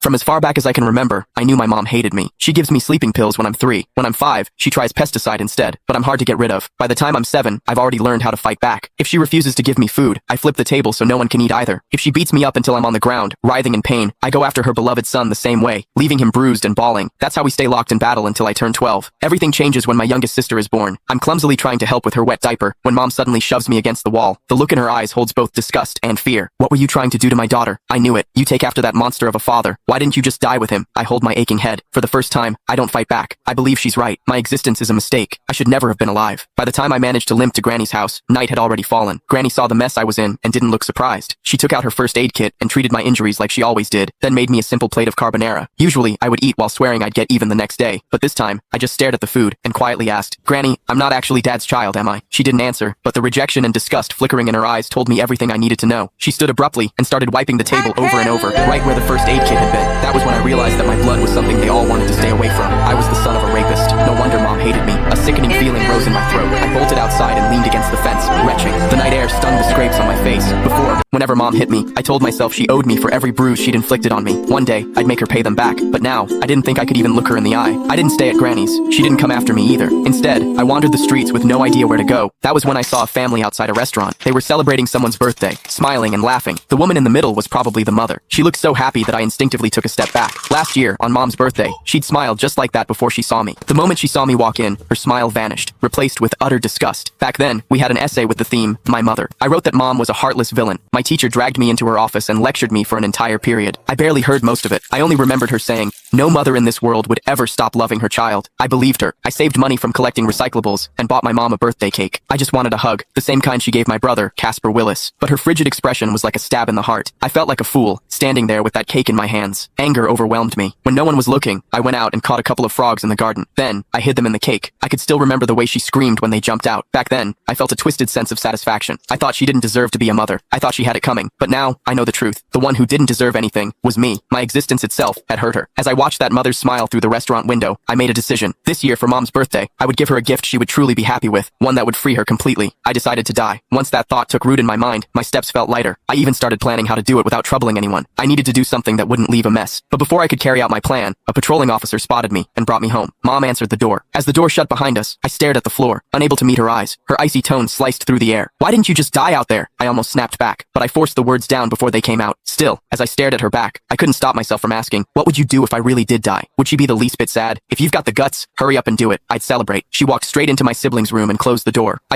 From as far back as I can remember, I knew my mom hated me. She gives me sleeping pills when I'm 3. When I'm 5, she tries pesticide instead, but I'm hard to get rid of. By the time I'm 7, I've already learned how to fight back. If she refuses to give me food, I flip the table so no one can eat either. If she beats me up until I'm on the ground, writhing in pain, I go after her beloved son the same way, leaving him bruised and bawling. That's how we stay locked in battle until I turn 12. Everything changes when my youngest sister is born. I'm clumsily trying to help with her wet diaper when mom suddenly shoves me against the wall. The look in her eyes holds both disgust and fear. What were you trying to do to my daughter? I knew it. You take after that monster of a father. Why didn't you just die with him? I hold my aching head. For the first time, I don't fight back. I believe she's right. My existence is a mistake. I should never have been alive. By the time I managed to limp to Granny's house, night had already fallen. Granny saw the mess I was in and didn't look surprised. She took out her first aid kit and treated my injuries like she always did, then made me a simple plate of carbonara. Usually, I would eat while swearing I'd get even the next day, but this time, I just stared at the food and quietly asked, "Granny, I'm not actually Dad's child, am I?" She didn't answer, but the rejection and disgust flickering in her eyes told me everything I needed to know. She stood abruptly and started wiping the table over and over, right where the first aid kit had been. That was when I realized that my blood was something they all wanted to stay away from. I was the son of a rapist. No wonder mom hated me. A sickening feeling rose in my throat. I bolted outside and leaned against the fence, retching. The night air stung the scrapes on my face. Before, whenever mom hit me, I told myself she owed me for every bruise she'd inflicted on me. One day, I'd make her pay them back. But now, I didn't think I could even look her in the eye. I didn't stay at Granny's. She didn't come after me either. Instead, I wandered the streets with no idea where to go. That was when I saw a family outside a restaurant. They were celebrating someone's birthday, smiling and laughing. The woman in the middle was probably the mother. She looked so happy that I instinctively took a step back. Last year, on mom's birthday, she'd smiled just like that before she saw me. The moment she saw me walk in, her smile vanished, replaced with utter disgust. Back then, we had an essay with the theme, My Mother. I wrote that mom was a heartless villain. My teacher dragged me into her office and lectured me for an entire period. I barely heard most of it. I only remembered her saying, "No mother in this world would ever stop loving her child." I believed her. I saved money from collecting recyclables and bought my mom a birthday cake. I just wanted a hug, the same kind she gave my brother, Casper Willis. But her frigid expression was like a stab in the heart. I felt like a fool, standing there with that cake in my hands. Anger overwhelmed me. When no one was looking, I went out and caught a couple of frogs in the garden. Then, I hid them in the cake. I could still remember the way she screamed when they jumped out. Back then, I felt a twisted sense of satisfaction. I thought she didn't deserve to be a mother. I thought she had it coming. But now, I know the truth. The one who didn't deserve anything was me. My existence itself had hurt her. As I watched that mother's smile through the restaurant window, I made a decision. This year, for mom's birthday, I would give her a gift she would truly be happy with, one that would free her completely. I decided to die. Once that thought took root in my mind, my steps felt lighter. I even started planning how to do it without troubling anyone. I needed to do something that wouldn't leave a mess. But before I could carry out my plan, a patrolling officer spotted me and brought me home. Mom answered the door. As the door shut behind us, I stared at the floor, unable to meet her eyes. Her icy tone sliced through the air. "Why didn't you just die out there?" I almost snapped back, but I forced the words down before they came out. Still, as I stared at her back, I couldn't stop myself from asking, what would you do if I really did die? Would she be the least bit sad? "If you've got the guts, hurry up and do it. I'd celebrate." She walked straight into my sibling's room and closed the door.